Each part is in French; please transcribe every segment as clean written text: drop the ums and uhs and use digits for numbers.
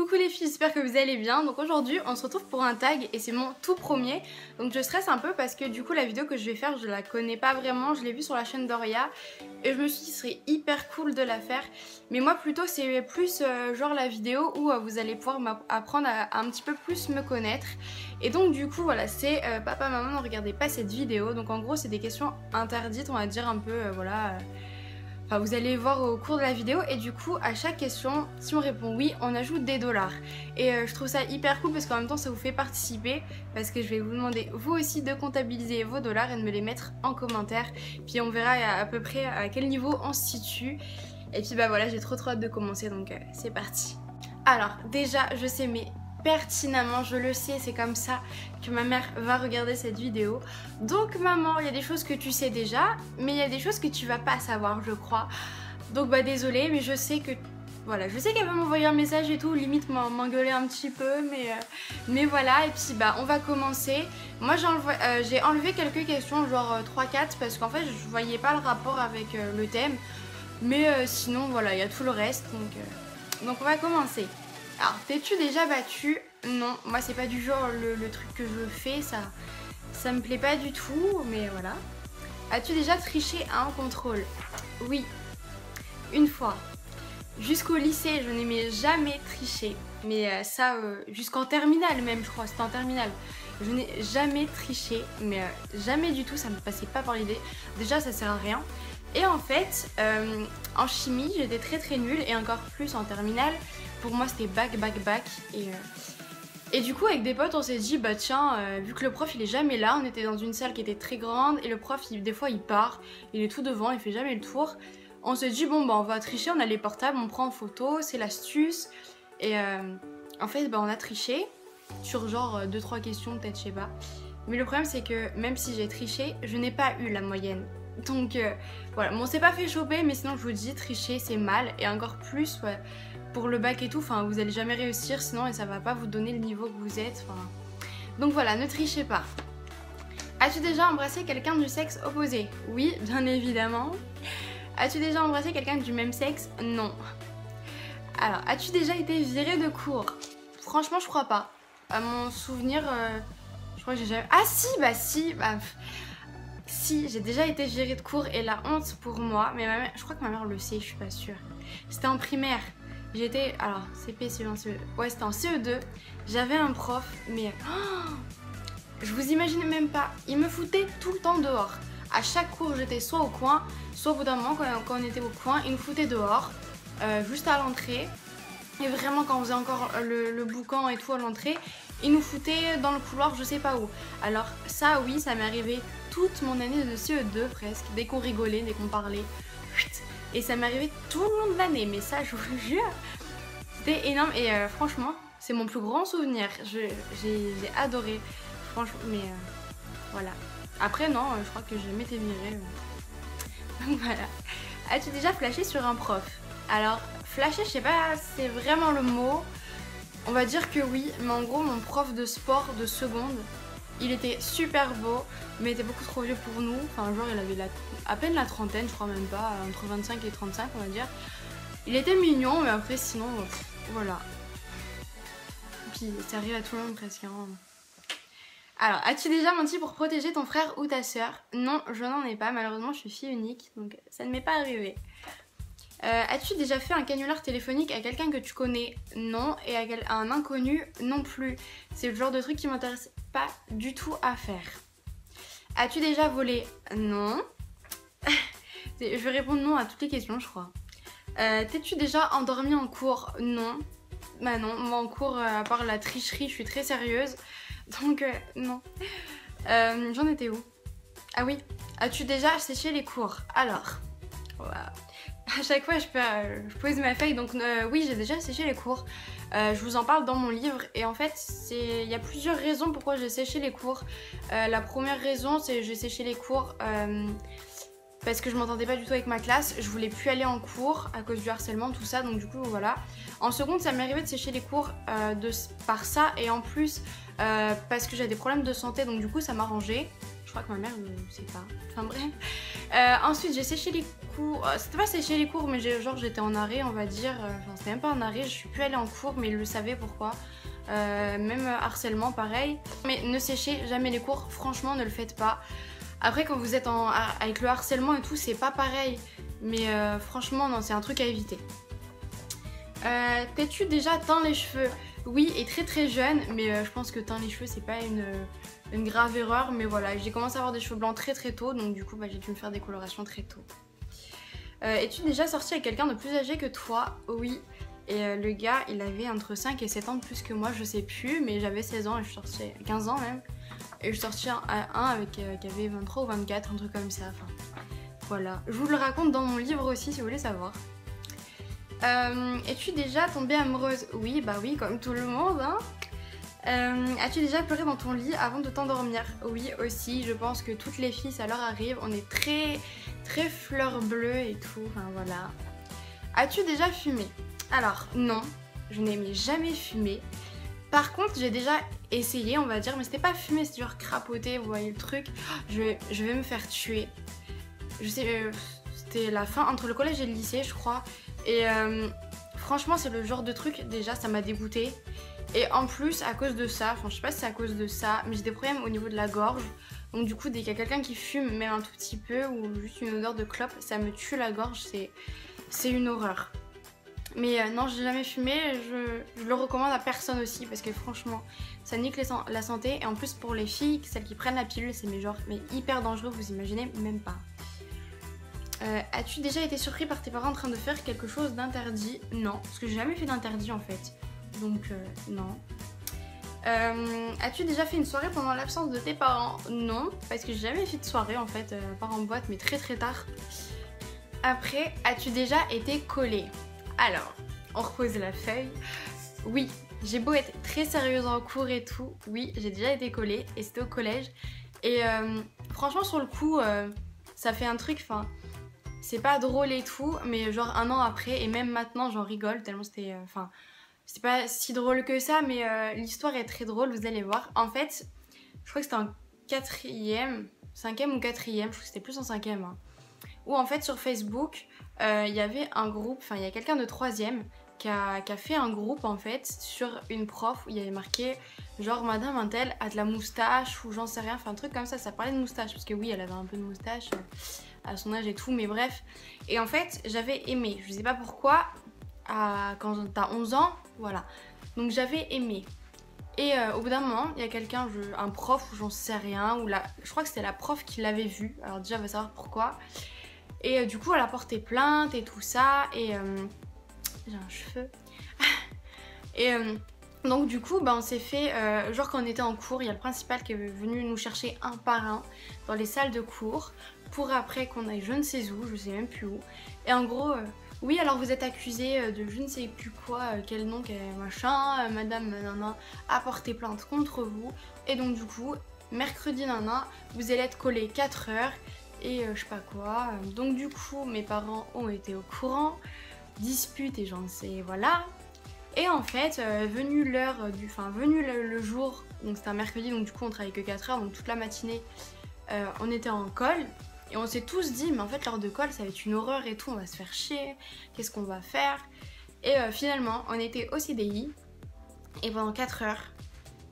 Coucou les filles, j'espère que vous allez bien. Donc aujourd'hui on se retrouve pour un tag et c'est mon tout premier. Donc je stresse un peu parce que du coup la vidéo que je vais faire je la connais pas vraiment. Je l'ai vue sur la chaîne d'Oria et je me suis dit ce serait hyper cool de la faire. Mais moi plutôt c'est plus genre la vidéo où vous allez pouvoir apprendre à un petit peu plus me connaître. Et donc du coup voilà, c'est papa maman ne regardez pas cette vidéo. Donc en gros c'est des questions interdites, on va dire un peu voilà... Enfin, vous allez voir au cours de la vidéo et du coup à chaque question, si on répond oui, on ajoute des dollars. Et je trouve ça hyper cool parce qu'en même temps ça vous fait participer, parce que je vais vous demander vous aussi de comptabiliser vos dollars et de me les mettre en commentaire. Puis on verra à peu près à quel niveau on se situe. Et puis bah voilà, j'ai trop hâte de commencer, donc c'est parti. Alors déjà je sais mais pertinemment, je le sais, c'est comme ça que ma mère va regarder cette vidéo. Donc maman, il y a des choses que tu sais déjà, mais il y a des choses que tu vas pas savoir, je crois. Donc bah désolée, mais je sais que... Voilà, je sais qu'elle va m'envoyer un message et tout, limite m'engueuler un petit peu, mais voilà. Et puis bah on va commencer. Moi j'ai enlevé quelques questions, genre 3-4, parce qu'en fait je voyais pas le rapport avec le thème. Mais sinon voilà, il y a tout le reste, donc on va commencer. Alors, t'es-tu déjà battu? Non, moi c'est pas du genre le truc que je fais, ça me plaît pas du tout, mais voilà. As-tu déjà triché à un contrôle? Oui, une fois. Jusqu'au lycée, je n'aimais jamais tricher, mais ça, jusqu'en terminale même, je crois, c'était en terminale. Je n'ai jamais triché, mais jamais du tout, ça me passait pas par l'idée. Déjà, ça sert à rien. Et en fait, en chimie, j'étais très nulle, et encore plus en terminale. Pour moi c'était bac. Et du coup avec des potes on s'est dit bah tiens vu que le prof il est jamais là, on était dans une salle qui était très grande et le prof des fois il part, il est tout devant, il fait jamais le tour. On s'est dit bon bah on va tricher, on a les portables, on prend en photo, c'est l'astuce. Et en fait bah on a triché sur genre 2-3 questions peut-être, je sais pas. Mais le problème c'est que même si j'ai triché, je n'ai pas eu la moyenne. Donc voilà, bon on s'est pas fait choper, mais sinon je vous dis tricher c'est mal, et encore plus ouais, pour le bac et tout, enfin vous allez jamais réussir sinon et ça va pas vous donner le niveau que vous êtes. Enfin... Donc voilà, ne trichez pas. As-tu déjà embrassé quelqu'un du sexe opposé? Oui, bien évidemment. As-tu déjà embrassé quelqu'un du même sexe? Non. Alors, as-tu déjà été virée de cours? Franchement, je crois pas. À mon souvenir, je crois que j'ai jamais... Ah si, si, j'ai déjà été virée de cours et la honte pour moi, mais ma mère, je crois que ma mère le sait, je suis pas sûre. C'était en primaire. J'étais, alors CP, CE1, CE2, ouais c'était en CE2, j'avais un prof, mais je vous imagine même pas, il me foutait tout le temps dehors. À chaque cours j'étais soit au coin, soit au bout d'un moment quand on était au coin, il nous foutait dehors, juste à l'entrée. Et vraiment quand on faisait encore le boucan et tout à l'entrée, il nous foutait dans le couloir je sais pas où. Alors ça oui, ça m'est arrivé toute mon année de CE2 presque, dès qu'on rigolait, dès qu'on parlait. Et ça m'est arrivé tout le long de l'année, mais ça je vous jure, c'était énorme. Et franchement, c'est mon plus grand souvenir, j'ai adoré, franchement, mais voilà. Après non, je crois que j'ai jamais été virée. Donc voilà. As-tu déjà flashé sur un prof? Alors, flasher, je sais pas, c'est vraiment le mot. On va dire que oui, mais en gros, mon prof de sport de seconde, il était super beau, mais il était beaucoup trop vieux pour nous. Enfin, genre, il avait à peine la trentaine, je crois même pas, entre 25 et 35, on va dire. Il était mignon, mais après, sinon, voilà. Puis, ça arrive à tout le monde presque. Hein. Alors, as-tu déjà menti pour protéger ton frère ou ta soeur? Non, je n'en ai pas. Malheureusement, je suis fille unique, donc ça ne m'est pas arrivé. As-tu déjà fait un canular téléphonique à quelqu'un que tu connais? Non. Et à un inconnu? Non plus. C'est le genre de truc qui m'intéresse pas du tout à faire. As-tu déjà volé? Non. Je vais répondre non à toutes les questions, je crois. T'es-tu déjà endormi en cours? Non. Bah non, moi en cours, à part la tricherie, je suis très sérieuse. Donc non. J'en étais où? Ah oui. As-tu déjà séché les cours? Alors, voilà. À chaque fois je pose ma feuille, donc oui j'ai déjà séché les cours. Je vous en parle dans mon livre et en fait il y a plusieurs raisons pourquoi j'ai séché les cours. La première raison c'est que j'ai séché les cours parce que je m'entendais pas du tout avec ma classe, je voulais plus aller en cours à cause du harcèlement, tout ça, donc du coup voilà. En seconde ça m'est arrivé de sécher les cours par ça, et en plus parce que j'avais des problèmes de santé, donc du coup ça m'arrangeait. Je crois que ma mère ne sait pas. Enfin bref. Ensuite j'ai séché les cours. C'était pas séché les cours mais genre j'étais en arrêt on va dire. Enfin c'était même pas en arrêt, je suis plus allée en cours mais il le savait pourquoi. Même harcèlement pareil. Mais ne séchez jamais les cours, franchement ne le faites pas. Après quand vous êtes avec le harcèlement et tout c'est pas pareil. Mais franchement non c'est un truc à éviter. T'es-tu déjà teint les cheveux? Oui, et très très jeune, mais je pense que teint les cheveux c'est pas une grave erreur, mais voilà, j'ai commencé à avoir des cheveux blancs très très tôt, donc du coup j'ai dû me faire des colorations très tôt. Es-tu déjà sorti avec quelqu'un de plus âgé que toi? Oui, et le gars il avait entre 5 et 7 ans de plus que moi, je sais plus, mais j'avais 16 ans et je sortais 15 ans même, et je sortais un avec qui avait 23 ou 24, un truc comme ça, enfin voilà. Je vous le raconte dans mon livre aussi si vous voulez savoir. Es-tu déjà tombée amoureuse? Oui, bah oui, comme tout le monde, hein. As-tu déjà pleuré dans ton lit avant de t'endormir? Oui, aussi, je pense que toutes les filles, ça leur arrive, on est très, très fleur bleue et tout, enfin voilà. As-tu déjà fumé? Alors, non, je n'aimais jamais fumer. Par contre, j'ai déjà essayé, on va dire, mais c'était pas fumer, c'était genre crapoter, vous voyez le truc. Je vais me faire tuer. Je sais, c'était la fin entre le collège et le lycée, je crois. Et franchement c'est le genre de truc, déjà ça m'a dégoûtée. Et en plus à cause de ça, enfin je sais pas si c'est à cause de ça, mais j'ai des problèmes au niveau de la gorge. Donc du coup dès qu'il y a quelqu'un qui fume même un tout petit peu ou juste une odeur de clope, ça me tue la gorge, c'est une horreur. Mais non j'ai jamais fumé, je le recommande à personne aussi parce que franchement ça nique la santé. Et en plus pour les filles, celles qui prennent la pilule c'est mais hyper dangereux, vous imaginez même pas. As-tu déjà été surpris par tes parents en train de faire quelque chose d'interdit? Non, parce que j'ai jamais fait d'interdit en fait. Donc non. As-tu déjà fait une soirée pendant l'absence de tes parents? Non, parce que j'ai jamais fait de soirée en fait, part en boîte mais très très tard. Après, as-tu déjà été collée? Alors, on repose la feuille. Oui, j'ai beau être très sérieuse en cours et tout, oui, j'ai déjà été collée et c'était au collège. Et franchement sur le coup, ça fait un truc, enfin... C'est pas drôle et tout, mais genre un an après, et même maintenant j'en rigole tellement c'était... Enfin, c'était pas si drôle que ça, mais l'histoire est très drôle, vous allez voir. En fait, je crois que c'était en 4ème, 5ème ou 4ème, je crois que c'était plus en 5ème. Hein, où en fait sur Facebook, il y avait un groupe, enfin il y a quelqu'un de 3ème qui a fait un groupe en fait sur une prof où il y avait marqué genre Madame Intel a de la moustache ou j'en sais rien, enfin un truc comme ça parlait de moustache, parce que oui elle avait un peu de moustache à son âge et tout, mais bref. Et en fait, j'avais aimé, je sais pas pourquoi, quand t'as 11 ans, voilà. Donc j'avais aimé. Et au bout d'un moment, il y a quelqu'un, un prof ou j'en sais rien, ou je crois que c'était la prof qui l'avait vu, alors déjà, on va savoir pourquoi. Et du coup, elle a porté plainte et tout ça, et j'ai un cheveu. Et donc du coup, on s'est fait, genre quand on était en cours, il y a le principal qui est venu nous chercher un par un dans les salles de cours, pour après qu'on aille je ne sais où, je sais même plus où. Et en gros, oui alors vous êtes accusé de je ne sais plus quoi, quel nom, quel machin, madame nana a porté plainte contre vous. Et donc du coup, mercredi nana, vous allez être collé 4 heures et je sais pas quoi. Donc du coup, mes parents ont été au courant, dispute et j'en sais, voilà. Et en fait, venu l'heure venu le jour, donc c'était un mercredi, donc du coup on travaillait que 4 heures, donc toute la matinée, on était en colle. Et on s'est tous dit, mais en fait l'heure de colle ça va être une horreur et tout, on va se faire chier, qu'est-ce qu'on va faire? Et finalement on était au CDI et pendant 4 heures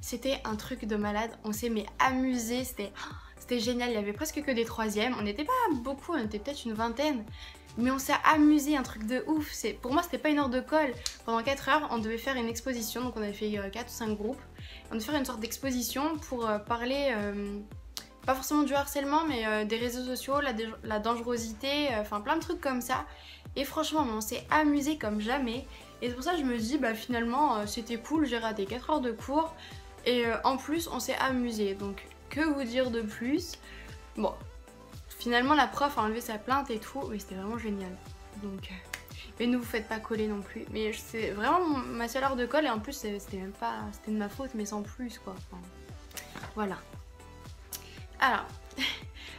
c'était un truc de malade, on s'est amusé, c'était génial, il y avait presque que des 3ème, on n'était pas beaucoup, on était peut-être une vingtaine, mais on s'est amusé, un truc de ouf. Pour moi c'était pas une heure de colle, pendant 4 heures on devait faire une exposition, donc on avait fait 4 ou 5 groupes, on devait faire une sorte d'exposition pour parler... pas forcément du harcèlement, mais des réseaux sociaux, la dangerosité, enfin plein de trucs comme ça. Et franchement, on s'est amusé comme jamais. Et c'est pour ça que je me dis, finalement, c'était cool, j'ai raté 4 heures de cours. Et en plus, on s'est amusé. Donc, que vous dire de plus? Bon, finalement, la prof a enlevé sa plainte et tout, mais c'était vraiment génial. Donc, mais ne vous faites pas coller non plus. Mais c'est vraiment ma seule heure de colle, et en plus, c'était même pas... C'était de ma faute, mais sans plus, quoi. Enfin, voilà. Alors,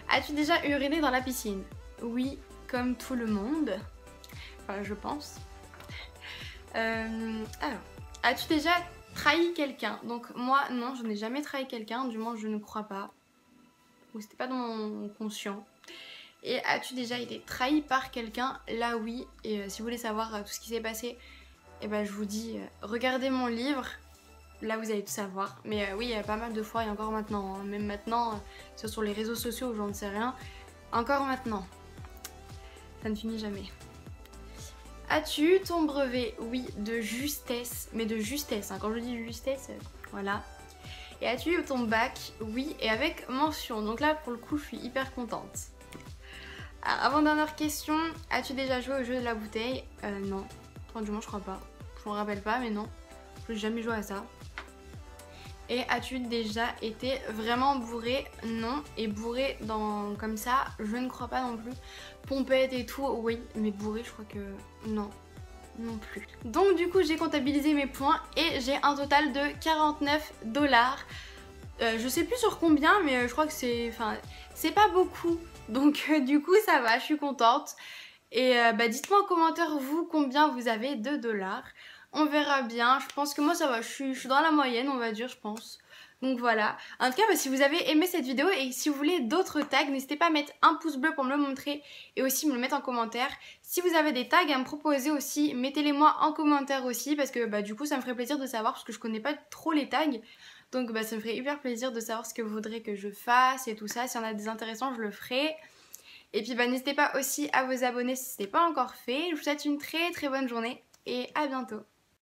as-tu déjà uriné dans la piscine? Oui, comme tout le monde. Enfin, je pense. Alors, as-tu déjà trahi quelqu'un? Donc moi, non, je n'ai jamais trahi quelqu'un, du moins je ne crois pas. ou c'était pas dans mon conscient. Et as-tu déjà été trahi par quelqu'un? Là oui, et si vous voulez savoir tout ce qui s'est passé, et ben je vous dis, regardez mon livre, là vous allez tout savoir. Mais oui, il y a pas mal de fois et encore maintenant, hein. Même maintenant, que ce soit sur les réseaux sociaux ou j'en ne sais rien, encore maintenant. Ça ne finit jamais. As-tu eu ton brevet? Oui, de justesse, mais de justesse, hein. Quand je dis justesse, voilà. Et as-tu eu ton bac? Oui, et avec mention. Donc là, pour le coup, je suis hyper contente. Alors, avant-dernière question, as-tu déjà joué au jeu de la bouteille? Non. Enfin, du moins, je crois pas. Je m'en rappelle pas, mais non. Je n'ai jamais joué à ça. Et as-tu déjà été vraiment bourré? Non. Et bourré dans comme ça, je ne crois pas non plus. Pompette et tout, oui. Mais bourré, je crois que non. Non plus. Donc du coup, j'ai comptabilisé mes points et j'ai un total de 49$. Je sais plus sur combien, mais je crois que c'est... Enfin, c'est pas beaucoup. Donc du coup, ça va, je suis contente. Et dites-moi en commentaire, vous, combien vous avez de dollars. On verra bien. Je pense que moi, ça va. Je suis dans la moyenne, on va dire, je pense. Donc voilà. En tout cas, si vous avez aimé cette vidéo et si vous voulez d'autres tags, n'hésitez pas à mettre un pouce bleu pour me le montrer et aussi me le mettre en commentaire. Si vous avez des tags à me proposer aussi, mettez-les moi en commentaire aussi parce que du coup, ça me ferait plaisir de savoir parce que je connais pas trop les tags. Donc ça me ferait hyper plaisir de savoir ce que vous voudrez que je fasse et tout ça. S'il y en a des intéressants, je le ferai. Et puis n'hésitez pas aussi à vous abonner si ce n'est pas encore fait. Je vous souhaite une très très bonne journée et à bientôt.